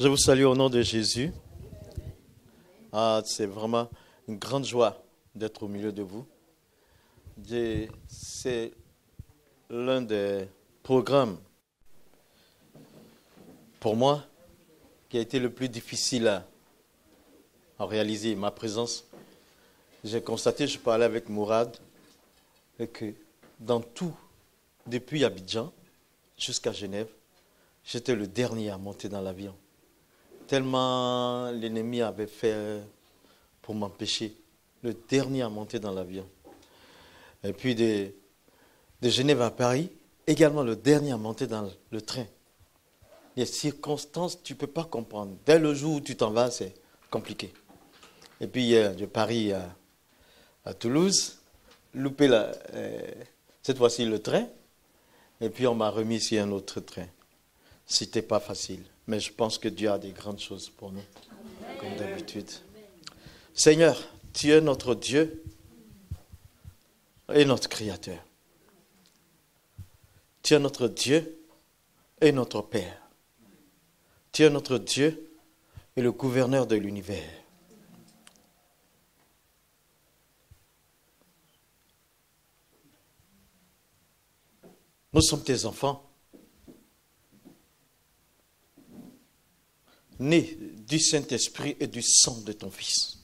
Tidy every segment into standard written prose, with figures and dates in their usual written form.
Je vous salue au nom de Jésus. C'est vraiment une grande joie d'être au milieu de vous. C'est l'un des programmes, pour moi, qui a été le plus difficile à réaliser. Ma présence, j'ai constaté, je parlais avec Mourad, et que dans tout, depuis Abidjan jusqu'à Genève, j'étais le dernier à monter dans l'avion. Tellement l'ennemi avait fait pour m'empêcher, le dernier à monter dans l'avion. Et puis de Genève à Paris, également le dernier à monter dans le train. Les circonstances, tu ne peux pas comprendre. Dès le jour où tu t'en vas, c'est compliqué. Et puis de Paris à Toulouse, loupé cette fois-ci le train, et puis on m'a remis sur un autre train. C'était pas facile, mais je pense que Dieu a des grandes choses pour nous, comme d'habitude. Seigneur, tu es notre Dieu et notre Créateur. Tu es notre Dieu et notre Père. Tu es notre Dieu et le gouverneur de l'univers. Nous sommes tes enfants, nés du Saint-Esprit et du sang de ton Fils.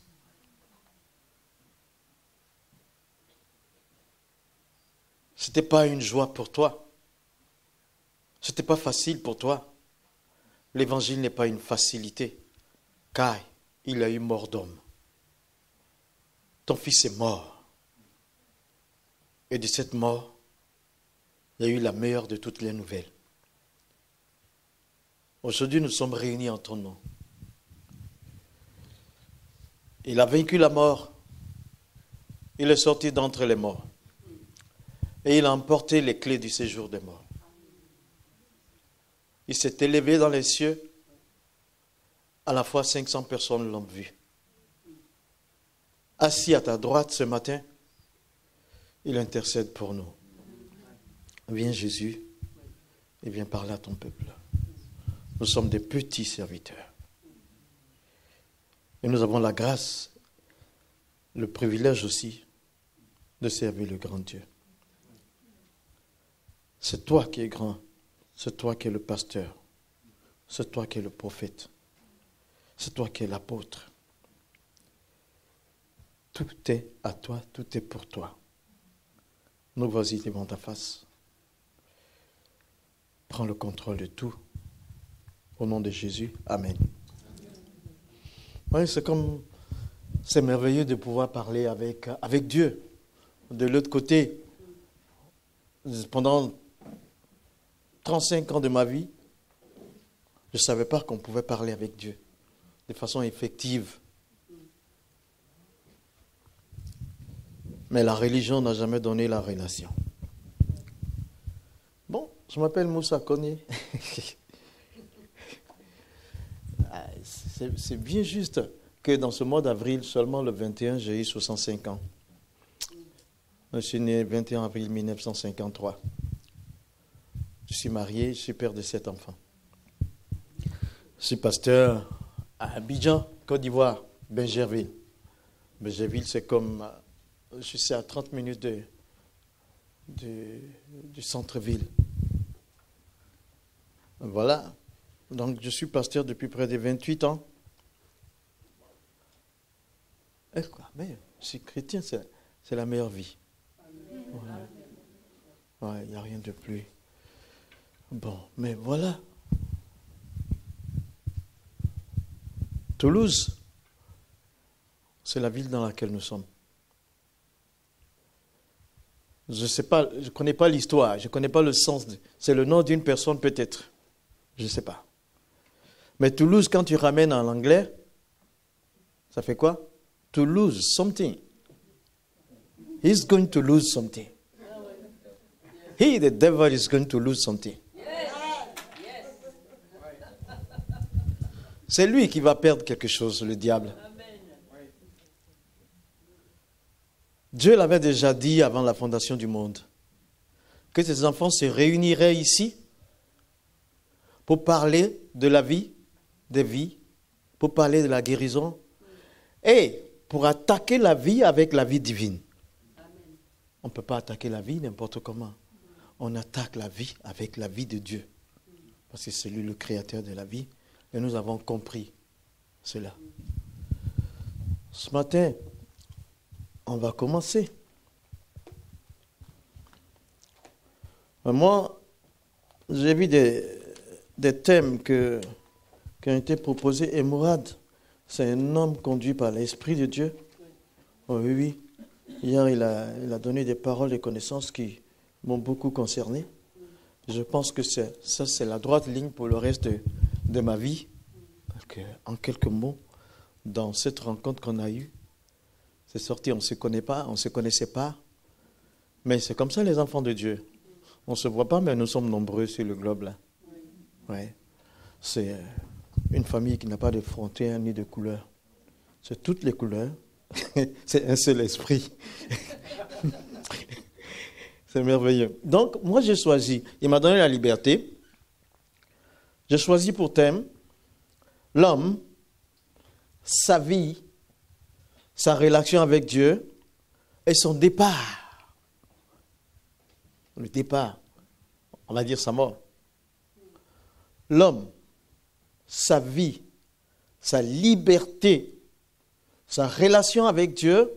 Ce n'était pas une joie pour toi. Ce n'était pas facile pour toi. L'évangile n'est pas une facilité, car il a eu mort d'homme. Ton Fils est mort. Et de cette mort, il y a eu la meilleure de toutes les nouvelles. Aujourd'hui, nous sommes réunis en ton nom. Il a vaincu la mort. Il est sorti d'entre les morts. Et il a emporté les clés du séjour des morts. Il s'est élevé dans les cieux. À la fois 500 personnes l'ont vu. Assis à ta droite ce matin, il intercède pour nous. Viens Jésus et viens parler à ton peuple. Nous sommes des petits serviteurs. Et nous avons la grâce, le privilège aussi de servir le grand Dieu. C'est toi qui es grand, c'est toi qui es le pasteur, c'est toi qui es le prophète, c'est toi qui es l'apôtre. Tout est à toi, tout est pour toi. Nous voici devant ta face. Prends le contrôle de tout. Au nom de Jésus, Amen. Oui, c'est merveilleux de pouvoir parler avec Dieu. De l'autre côté, pendant 35 ans de ma vie, je ne savais pas qu'on pouvait parler avec Dieu de façon effective. Mais la religion n'a jamais donné la relation. Bon, je m'appelle Moussa Koné. C'est bien juste que dans ce mois d'avril, seulement le 21, j'ai eu 65 ans. Je suis né le 21 avril 1953. Je suis marié, je suis père de 7 enfants. Je suis pasteur à Abidjan, Côte d'Ivoire, Benjerville. Benjerville, c'est comme... Je suis à 30 minutes du centre-ville. Voilà. Donc, je suis pasteur depuis près de 28 ans. Mais je suis chrétien, c'est la meilleure vie. Ouais, il n'y a rien de plus. Bon, mais voilà. Toulouse, c'est la ville dans laquelle nous sommes. Je ne sais pas, je ne connais pas l'histoire, je ne connais pas le sens. C'est le nom d'une personne peut-être. Je ne sais pas. Mais Toulouse, quand tu ramènes en anglais, ça fait quoi? To lose something. He's going to lose something. He, the devil, is going to lose something. C'est lui qui va perdre quelque chose, le diable. Dieu l'avait déjà dit avant la fondation du monde, que ses enfants se réuniraient ici pour parler de la vie des vies, pour parler de la guérison et pour attaquer la vie avec la vie divine. On ne peut pas attaquer la vie n'importe comment. On attaque la vie avec la vie de Dieu. Parce que c'est lui le créateur de la vie. Et nous avons compris cela. Ce matin, on va commencer. Moi, j'ai vu des thèmes qui ont été proposés. Et Mourad, c'est un homme conduit par l'Esprit de Dieu. Oh, oui, oui. Hier, il a donné des paroles et connaissances qui m'ont beaucoup concerné. Je pense que ça, c'est la droite ligne pour le reste de ma vie. En quelques mots, dans cette rencontre qu'on a eue, c'est sorti, on ne se connaît pas, on ne se connaissait pas. Mais c'est comme ça les enfants de Dieu. On ne se voit pas, mais nous sommes nombreux sur le globe là. Ouais. C'est une famille qui n'a pas de frontières ni de couleurs. C'est toutes les couleurs. C'est un seul esprit. C'est merveilleux. Donc, moi, j'ai choisi. Il m'a donné la liberté. J'ai choisi pour thème l'homme, sa vie, sa relation avec Dieu et son départ. Le départ, on va dire sa mort. L'homme, sa vie, sa liberté, sa relation avec Dieu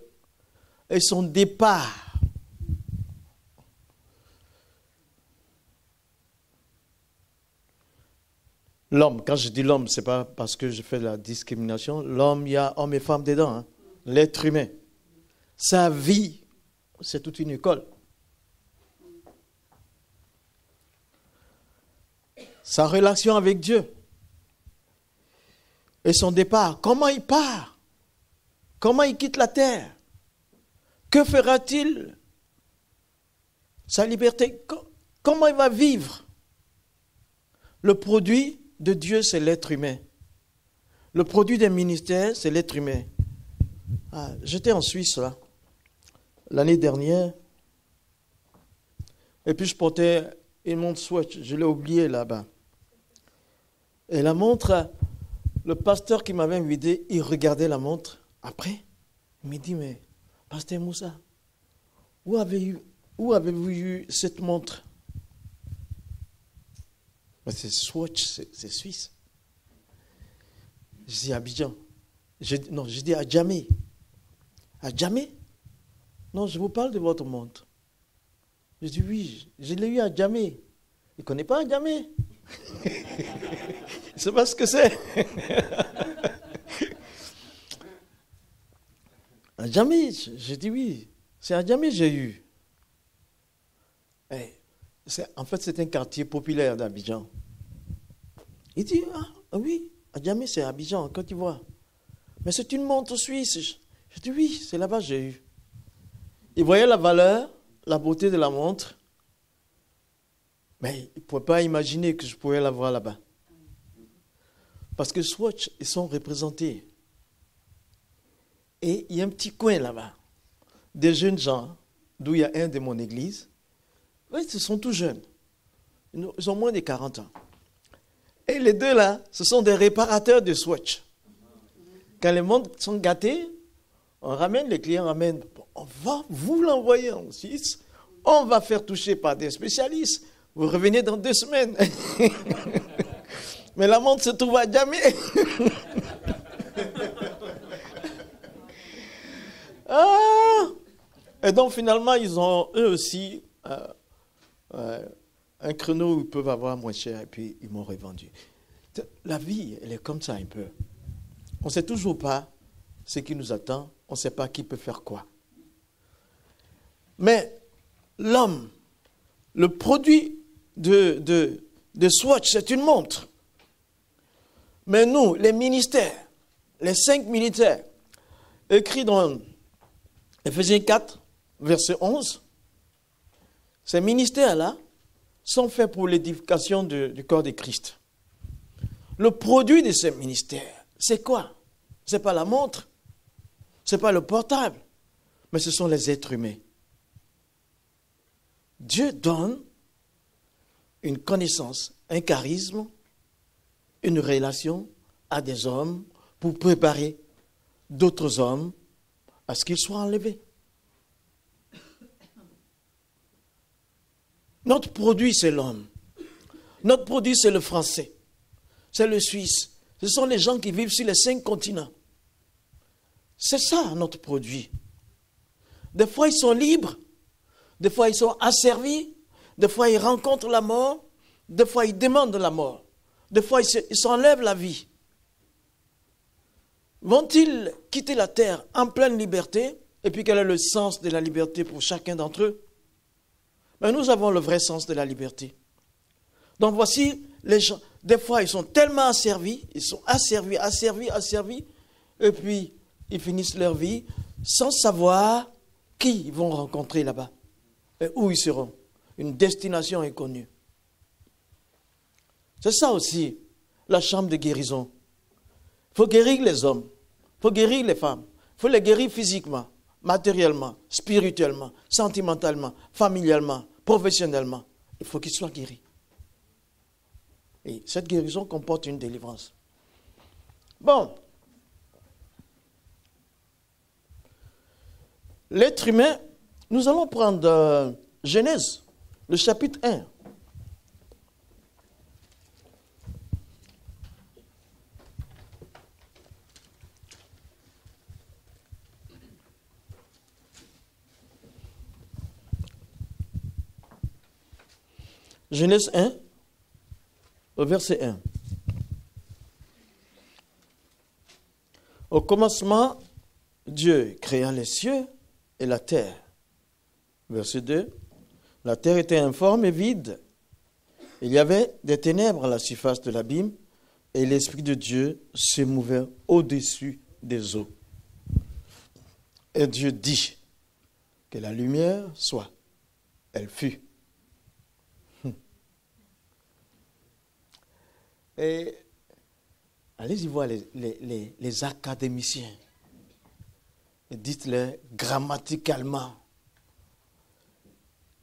et son départ. L'homme, quand je dis l'homme, ce n'est pas parce que je fais de la discrimination. L'homme, il y a homme et femme dedans. Hein. L'être humain. Sa vie, c'est toute une école. Sa relation avec Dieu. Et son départ. Comment il part? Comment il quitte la terre? Que fera-t-il? Sa liberté. Comment il va vivre? Le produit de Dieu, c'est l'être humain. Le produit des ministères, c'est l'être humain. J'étais en Suisse, là, l'année dernière. Et puis je portais une montre Swatch. Je l'ai oubliée là-bas. Et la montre, le pasteur qui m'avait invité, il regardait la montre. Après, il me dit, mais pasteur Moussa, où avez-vous eu cette montre? C'est Swatch, c'est suisse. Je dis Abidjan. Je dis à Djamé. À Djamé? Non, je vous parle de votre montre. Je dis oui, je l'ai eu à Djamé. Il ne connaît pas Djamé. Il ne sait pas ce que c'est. À Djamé, je dis oui. C'est à Djamé que j'ai eu. En fait, c'est un quartier populaire d'Abidjan. Il dit, oui, à Djamé, c'est Abidjan, Côte d'Ivoire. Mais c'est une montre suisse. Je dis, oui, c'est là-bas que j'ai eu. Il voyait la valeur, la beauté de la montre, mais il ne pouvait pas imaginer que je pouvais l'avoir là-bas. Parce que Swatch, ils sont représentés. Et il y a un petit coin là-bas, des jeunes gens, d'où il y a un de mon église. Oui, ils sont tous jeunes. Ils ont moins de 40 ans. Et les deux là, ce sont des réparateurs de Swatch. Quand les montres sont gâtés, on ramène, les clients ramènent. On va vous l'envoyer en Suisse. On va faire toucher par des spécialistes. Vous revenez dans 2 semaines. Mais la montre se trouve à jamais. Et donc finalement, ils ont eux aussi un créneau où ils peuvent avoir moins cher et puis ils m'ont revendu. La vie, elle est comme ça un peu. On ne sait toujours pas ce qui nous attend. On ne sait pas qui peut faire quoi. Mais l'homme, le produit de Swatch, c'est une montre. Mais nous, les ministères, les 5 militaires, écrits dans Éphésiens 4, verset 11, ces ministères-là sont faits pour l'édification du corps de Christ. Le produit de ces ministères, c'est quoi? Ce n'est pas la montre, ce n'est pas le portable, mais ce sont les êtres humains. Dieu donne une connaissance, un charisme, une relation à des hommes pour préparer d'autres hommes à ce qu'ils soient enlevés. Notre produit, c'est l'homme. Notre produit, c'est le français. C'est le suisse. Ce sont les gens qui vivent sur les 5 continents. C'est ça, notre produit. Des fois, ils sont libres. Des fois, ils sont asservis. Des fois, ils rencontrent la mort. Des fois, ils demandent la mort. Des fois, ils s'enlèvent la vie. Vont-ils quitter la terre en pleine liberté? Et puis, quel est le sens de la liberté pour chacun d'entre eux? Mais nous avons le vrai sens de la liberté. Donc, voici les gens. Des fois, ils sont tellement asservis, ils sont asservis, et puis ils finissent leur vie sans savoir qui ils vont rencontrer là-bas et où ils seront. Une destination inconnue. C'est ça aussi, la chambre de guérison. Il faut guérir les hommes, il faut guérir les femmes, il faut les guérir physiquement, matériellement, spirituellement, sentimentalement, familialement, professionnellement. Il faut qu'ils soient guéris. Et cette guérison comporte une délivrance. Bon. L'être humain, nous allons prendre Genèse, le chapitre 1. Genèse 1, au verset 1. Au commencement, Dieu créa les cieux et la terre. Verset 2. La terre était informe et vide. Il y avait des ténèbres à la surface de l'abîme et l'Esprit de Dieu se mouvait au-dessus des eaux. Et Dieu dit que la lumière soit. Elle fut. Et allez-y voir les académiciens. Et dites-leur grammaticalement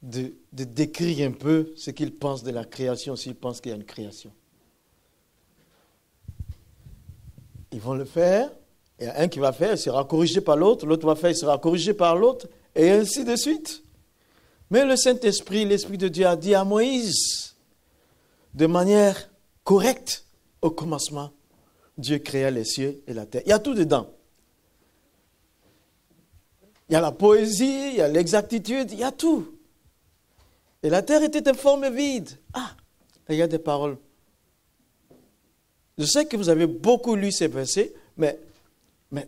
de décrire un peu ce qu'ils pensent de la création, s'ils pensent qu'il y a une création. Ils vont le faire, et un qui va faire, il sera corrigé par l'autre, l'autre va faire, il sera corrigé par l'autre, et ainsi de suite. Mais le Saint-Esprit, l'Esprit de Dieu a dit à Moïse, de manière correcte, au commencement, Dieu créa les cieux et la terre. Il y a tout dedans. Il y a la poésie, il y a l'exactitude, il y a tout. Et la terre était informe et vide. Ah, il y a des paroles. Je sais que vous avez beaucoup lu ces versets, mais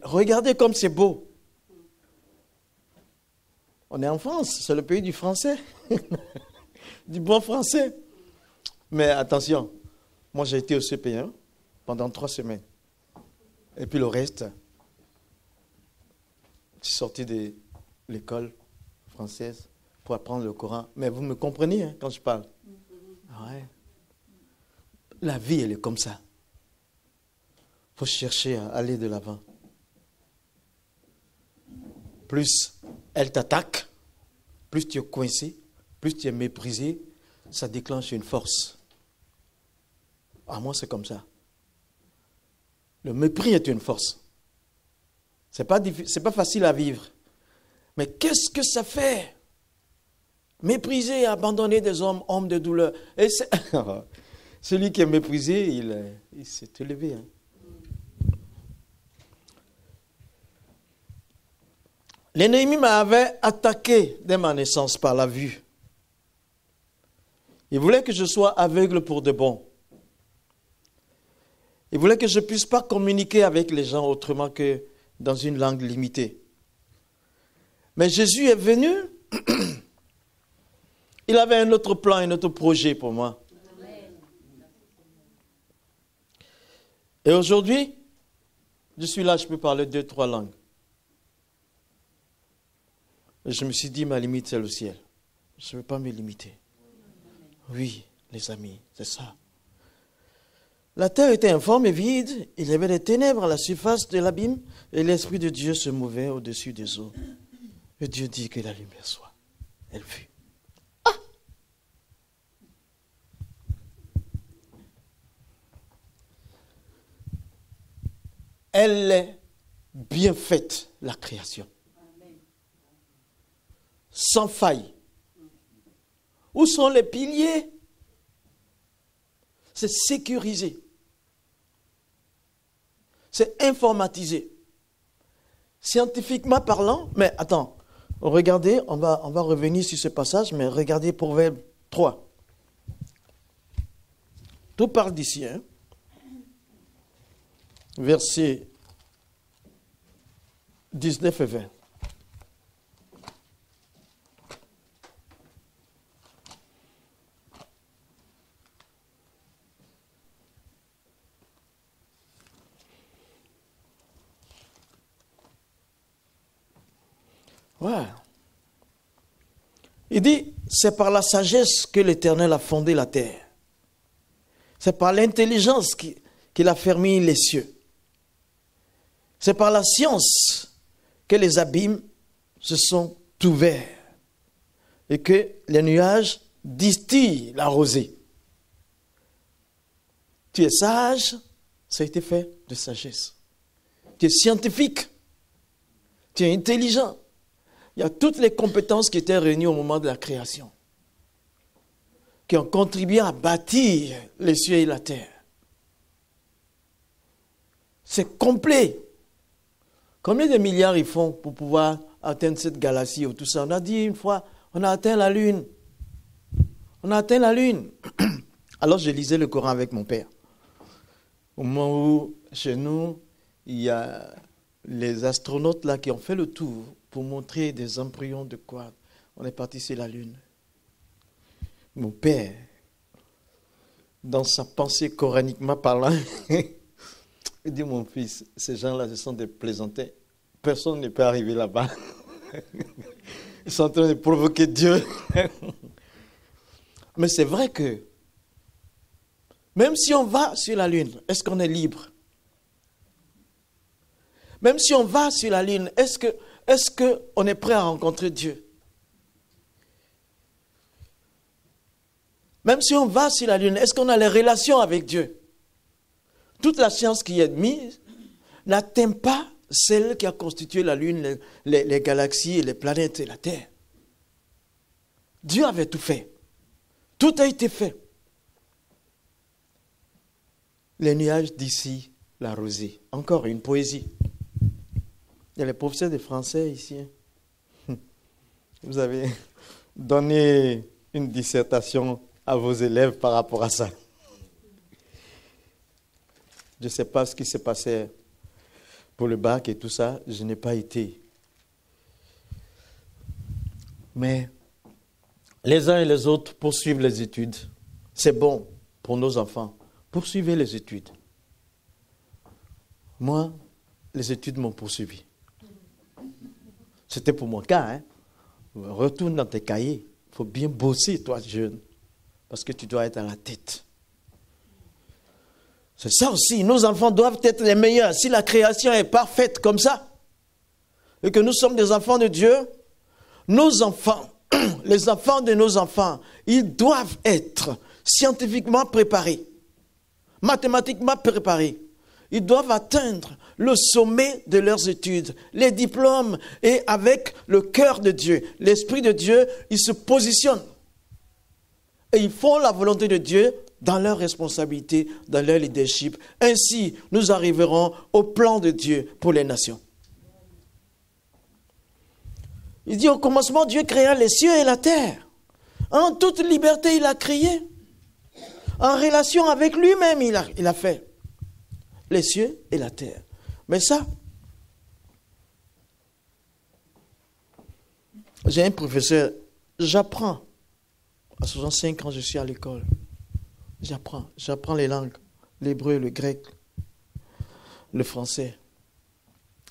regardez comme c'est beau. On est en France, c'est le pays du français, du bon français. Mais attention, moi j'ai été au CP1 pendant 3 semaines. Et puis le reste, je suis sorti de l'école française pour apprendre le Coran. Mais vous me comprenez quand je parle. Ouais. La vie, elle est comme ça. Il faut chercher à aller de l'avant. Plus elle t'attaque, plus tu es coincé, plus tu es méprisé, ça déclenche une force. Ah, moi, c'est comme ça. Le mépris est une force. C'est pas facile à vivre. Mais qu'est-ce que ça fait? Mépriser, abandonner des hommes de douleur. Et celui qui est méprisé, il s'est élevé. Hein. L'ennemi m'avait attaqué dès ma naissance par la vue. Il voulait que je sois aveugle pour de bon. Il voulait que je ne puisse pas communiquer avec les gens autrement que dans une langue limitée. Mais Jésus est venu. Il avait un autre plan, un autre projet pour moi. Et aujourd'hui, je suis là, je peux parler 2-3 langues. Et je me suis dit, ma limite, c'est le ciel. Je ne veux pas me limiter. Oui, les amis, c'est ça. La terre était informe et vide. Il y avait des ténèbres à la surface de l'abîme. Et l'Esprit de Dieu se mouvait au-dessus des eaux. Et Dieu dit que la lumière soit. Elle fut. Ah! elle est bien faite, la création. Sans faille. Où sont les piliers? C'est sécurisé. C'est informatisé. Scientifiquement parlant, mais attends, regardez, on va revenir sur ce passage, mais regardez Proverbe 3. Tout parle d'ici, hein? Versets 19 et 20. Ouais. Il dit, c'est par la sagesse que l'Éternel a fondé la terre. C'est par l'intelligence qu'il a fermé les cieux. C'est par la science que les abîmes se sont ouverts et que les nuages distillent la rosée. Tu es sage, ça a été fait de sagesse. Tu es scientifique, tu es intelligent. Il y a toutes les compétences qui étaient réunies au moment de la création, qui ont contribué à bâtir les cieux et la terre. C'est complet. Combien de milliards ils font pour pouvoir atteindre cette galaxie ou tout ça? On a dit une fois, on a atteint la Lune. On a atteint la Lune. Alors je lisais le Coran avec mon père. Au moment où, chez nous, il y a les astronautes là qui ont fait le tour pour montrer des embryons de quoi on est parti sur la Lune. Mon père, dans sa pensée coraniquement parlant, il dit, mon fils, ces gens-là, ce sont des plaisantins. Personne ne peut arriver là-bas. Ils sont en train de provoquer Dieu. Mais c'est vrai que, même si on va sur la Lune, est-ce qu'on est libre? Même si on va sur la Lune, est-ce qu'on est prêt à rencontrer Dieu? Même si on va sur la Lune, est-ce qu'on a les relations avec Dieu? Toute la science qui est mise n'atteint pas celle qui a constitué la Lune, les galaxies, et les planètes et la Terre. Dieu avait tout fait. Tout a été fait. Les nuages d'ici, la rosée. Encore une poésie. Il y a les professeurs de français ici. Vous avez donné une dissertation à vos élèves par rapport à ça. Je ne sais pas ce qui s'est passé pour le bac et tout ça. Je n'ai pas été. Mais les uns et les autres poursuivent les études. C'est bon pour nos enfants. Poursuivez les études. Moi, les études m'ont poursuivi. C'était pour mon cas. Hein? Retourne dans tes cahiers. Il faut bien bosser, toi, jeune. Parce que tu dois être à la tête. C'est ça aussi. Nos enfants doivent être les meilleurs. Si la création est parfaite comme ça, et que nous sommes des enfants de Dieu, nos enfants, les enfants de nos enfants, ils doivent être scientifiquement préparés, mathématiquement préparés. Ils doivent atteindre le sommet de leurs études, les diplômes, et avec le cœur de Dieu, l'Esprit de Dieu, ils se positionnent. Et ils font la volonté de Dieu dans leur responsabilité, dans leur leadership. Ainsi, nous arriverons au plan de Dieu pour les nations. Il dit, au commencement, Dieu créa les cieux et la terre. En toute liberté, il a créé. En relation avec lui-même, il a fait les cieux et la terre. Mais ça, j'ai un professeur, j'apprends. À 65 ans, je suis à l'école. J'apprends les langues, l'hébreu, le grec, le français.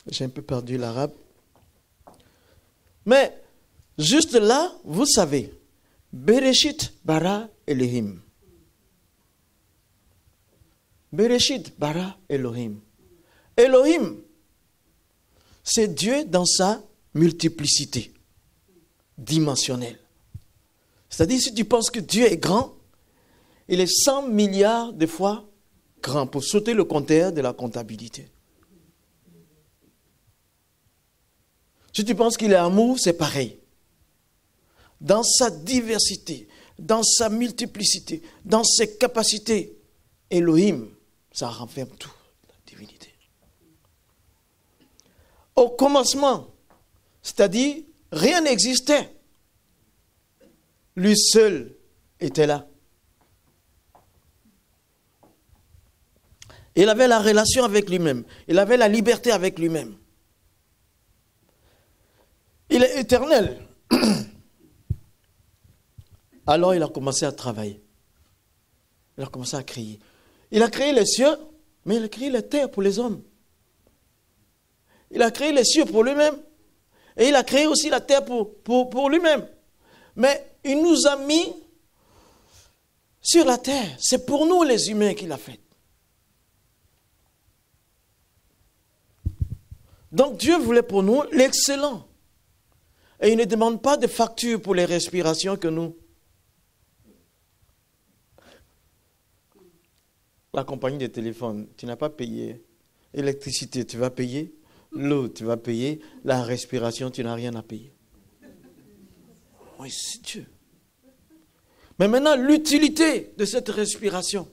J'ai un peu perdu l'arabe. Mais, juste là, vous savez, Bereshit bara Elohim. Bereshit bara Elohim. Elohim, c'est Dieu dans sa multiplicité dimensionnelle. C'est-à-dire, si tu penses que Dieu est grand, il est 100 milliards de fois grand pour sauter le compteur de la comptabilité. Si tu penses qu'il est amour, c'est pareil. Dans sa diversité, dans sa multiplicité, dans ses capacités, Elohim, ça renferme tout, la divinité. Au commencement, c'est-à-dire, rien n'existait. Lui seul était là. Il avait la relation avec lui-même. Il avait la liberté avec lui-même. Il est éternel. Alors il a commencé à travailler. Il a commencé à créer. Il a créé les cieux, mais il a créé la terre pour les hommes. Il a créé les cieux pour lui-même. Et il a créé aussi la terre pour lui-même. Mais il nous a mis sur la terre. C'est pour nous les humains qu'il a fait. Donc Dieu voulait pour nous l'excellent. Et il ne demande pas de facture pour les respirations que nous. La compagnie de téléphone, tu n'as pas payé. L'électricité, tu vas payer. L'eau, tu vas payer. La respiration, tu n'as rien à payer. Oui, c'est Dieu. Mais maintenant, l'utilité de cette respiration.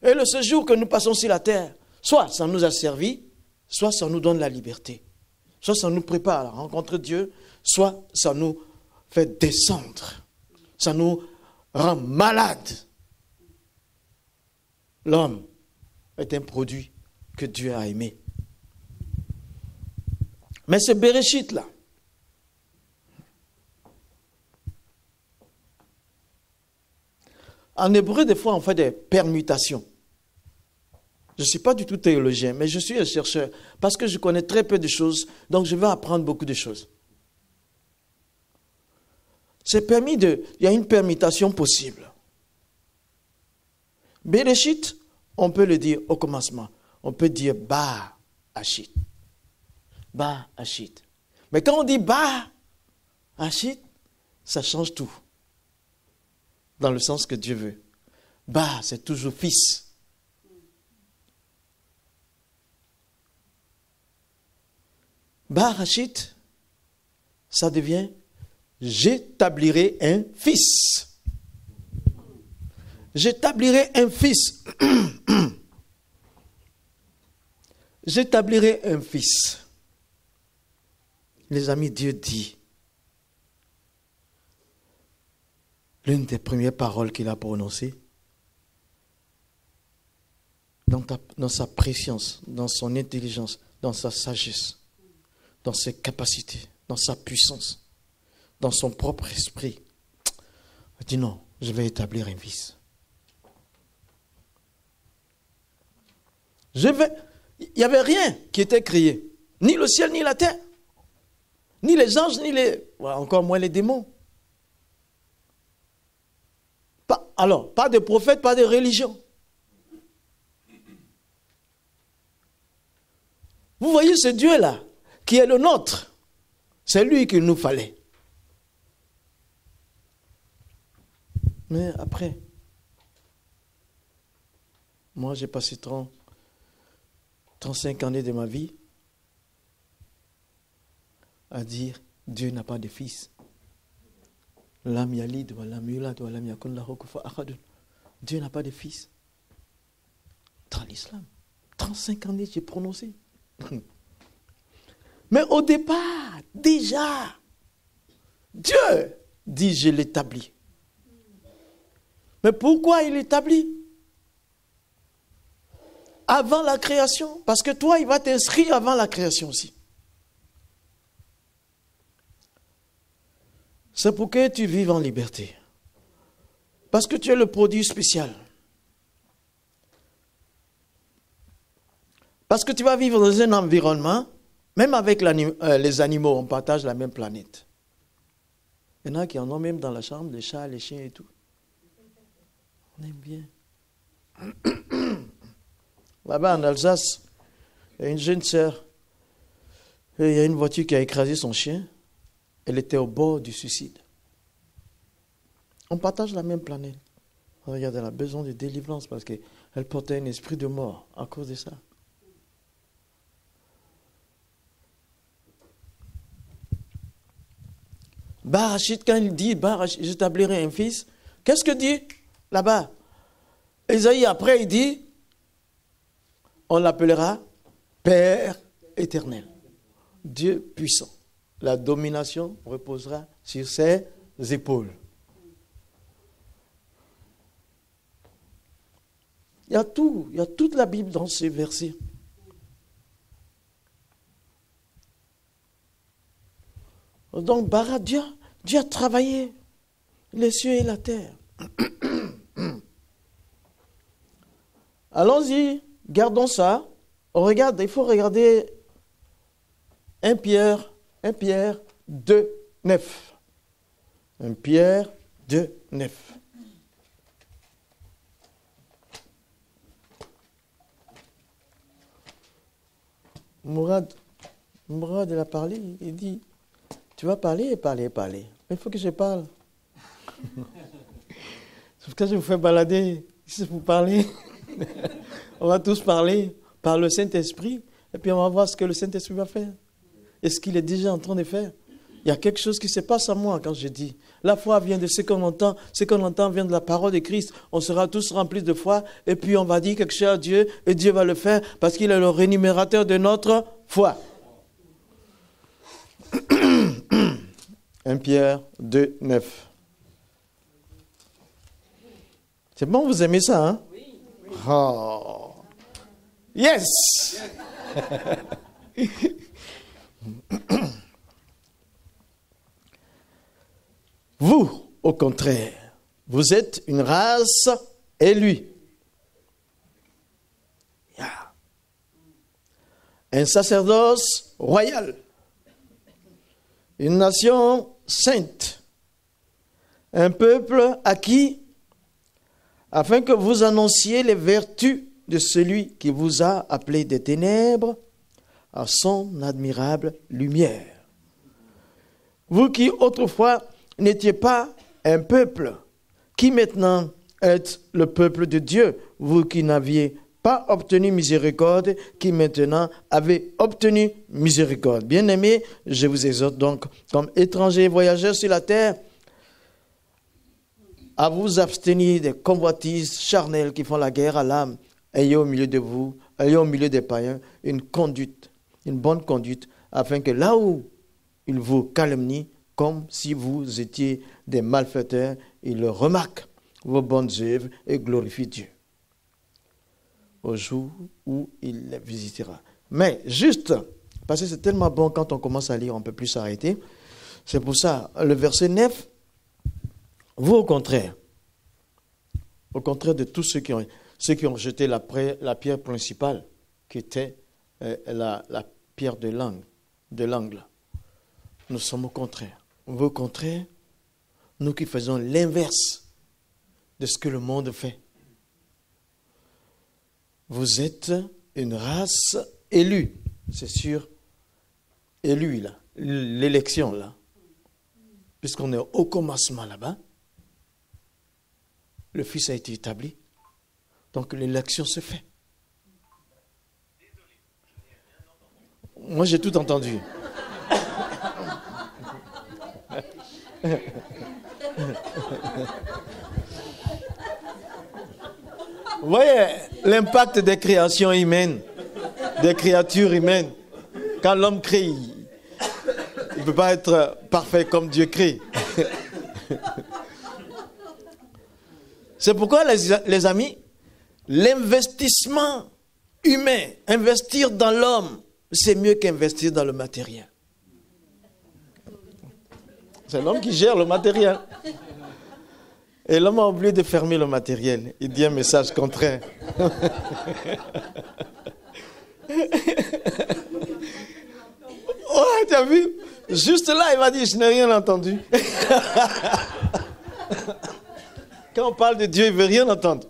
Et le séjour que nous passons sur la terre, soit ça nous a servi, soit ça nous donne la liberté. Soit ça nous prépare à la rencontre de Dieu, soit ça nous fait descendre. Ça nous rend malades. L'homme est un produit que Dieu a aimé. Mais ce Béréchit là, en hébreu, des fois, on fait des permutations. Je ne suis pas du tout théologien, mais je suis un chercheur parce que je connais très peu de choses, donc je vais apprendre beaucoup de choses. Il y a une permutation possible. Béréchit, on peut le dire au commencement. On peut dire Ba Hachit. Ba Hachit. Mais quand on dit Ba Hachit, ça change tout. Dans le sens que Dieu veut. Ba, c'est toujours fils. Ba Hachit, ça devient j'établirai un fils. J'établirai un fils. J'établirai un fils. Les amis, Dieu dit, l'une des premières paroles qu'il a prononcées, dans sa préscience, dans son intelligence, dans sa sagesse, dans ses capacités, dans sa puissance, dans son propre esprit, il dit non, je vais établir un fils. Il n'y avait rien qui était créé. Ni le ciel, ni la terre. Ni les anges, encore moins les démons. Pas de prophètes, pas de religion. Vous voyez ce Dieu-là, qui est le nôtre. C'est lui qu'il nous fallait. Mais après, moi j'ai passé 35 années de ma vie à dire Dieu n'a pas de fils. Dieu n'a pas de fils. Dans l'islam, 35 années j'ai prononcé. Mais au départ, déjà, Dieu dit je l'établis. Mais pourquoi il l'établit? Avant la création. Parce que toi, il va t'inscrire avant la création aussi. C'est pour que tu vives en liberté. Parce que tu es le produit spécial. Parce que tu vas vivre dans un environnement, même avec les animaux, on partage la même planète. Il y en a qui en ont même dans la chambre, les chats, les chiens et tout. On aime bien. Là-bas en Alsace, il y a une jeune sœur, et il y a une voiture qui a écrasé son chien. Elle était au bord du suicide. On partage la même planète. Regarde, elle a besoin de délivrance parce qu'elle portait un esprit de mort à cause de ça. Barachit, quand il dit, Barachit, je t'appellerai un fils, qu'est-ce que dit là-bas? Ésaïe, après, il dit, on l'appellera Père éternel, Dieu puissant. La domination reposera sur ses épaules. Il y a tout, il y a toute la Bible dans ces versets. Donc, Dieu a travaillé les cieux et la terre. Allons-y, gardons ça. On regarde, il faut regarder 1 Pierre 2, 9. 1 Pierre 2, 9. Mourad, il a parlé, il dit, tu vas parler. Mais il faut que je parle. Sauf que je vous fais balader, si vous parlez, on va tous parler par le Saint-Esprit, et puis on va voir ce que le Saint-Esprit va faire. Et ce qu'il est déjà en train de faire. Il y a quelque chose qui se passe à moi quand je dis. La foi vient de ce qu'on entend. Ce qu'on entend vient de la parole de Christ. On sera tous remplis de foi. Et puis on va dire quelque chose à Dieu. Et Dieu va le faire parce qu'il est le rémunérateur de notre foi. 1 Pierre 2, 9. C'est bon, vous aimez ça, hein? Oui. Oh. Yes! Vous, au contraire, vous êtes une race élue. Yeah. Un sacerdoce royal. Une nation sainte. Un peuple acquis afin que vous annonciez les vertus de celui qui vous a appelé des ténèbres à son admirable lumière. Vous qui autrefois n'étiez pas un peuple, qui maintenant êtes le peuple de Dieu, vous qui n'aviez pas obtenu miséricorde, qui maintenant avez obtenu miséricorde. Bien-aimés, je vous exhorte donc, comme étrangers et voyageurs sur la terre, à vous abstenir des convoitises charnelles qui font la guerre à l'âme. Ayez au milieu de vous, ayez au milieu des païens, une conduite, une bonne conduite, afin que là où ils vous calomnient, comme si vous étiez des malfaiteurs, ils remarquent vos bonnes œuvres et glorifient Dieu au jour où il les visitera. Mais juste, parce que c'est tellement bon quand on commence à lire, on ne peut plus s'arrêter. C'est pour ça, le verset 9, vous au contraire de tous ceux qui ont jeté la pierre principale, qui était la pierre de l'angle. Nous sommes au contraire. Vous au contraire, nous qui faisons l'inverse de ce que le monde fait. Vous êtes une race élue, c'est sûr, élue là, l'élection là, puisqu'on est au commencement là-bas, le Fils a été établi, donc l'élection se fait. Moi j'ai tout entendu. Vous voyez l'impact des créations humaines, des créatures humaines. Quand l'homme crée, il ne peut pas être parfait comme Dieu crée. C'est pourquoi, les amis, l'investissement humain, investir dans l'homme, c'est mieux qu'investir dans le matériel. C'est l'homme qui gère le matériel. Et l'homme a oublié de fermer le matériel. Il dit un message contraire. Oh, tu as vu? Juste là, il va dire, je n'ai rien entendu. Quand on parle de Dieu, il ne veut rien entendre.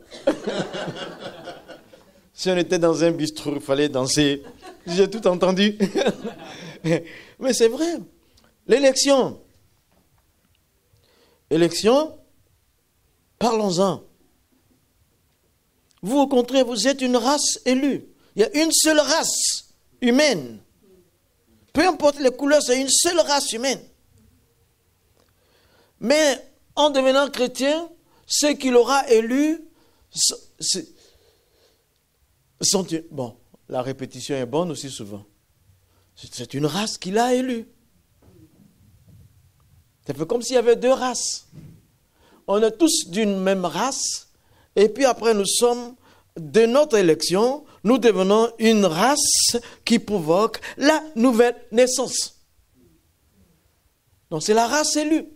Si on était dans un bistrot, il fallait danser. J'ai tout entendu. Mais c'est vrai. L'élection, parlons-en. Vous, au contraire, vous êtes une race élue. Il y a une seule race humaine. Peu importe les couleurs, c'est une seule race humaine. Mais en devenant chrétien, ceux qu'il aura élus sont... Bon, la répétition est bonne aussi souvent. C'est une race qu'il a élue. Ça fait comme s'il y avait deux races. On est tous d'une même race, et puis après nous sommes, de notre élection, nous devenons une race qui provoque la nouvelle naissance. Donc c'est la race élue.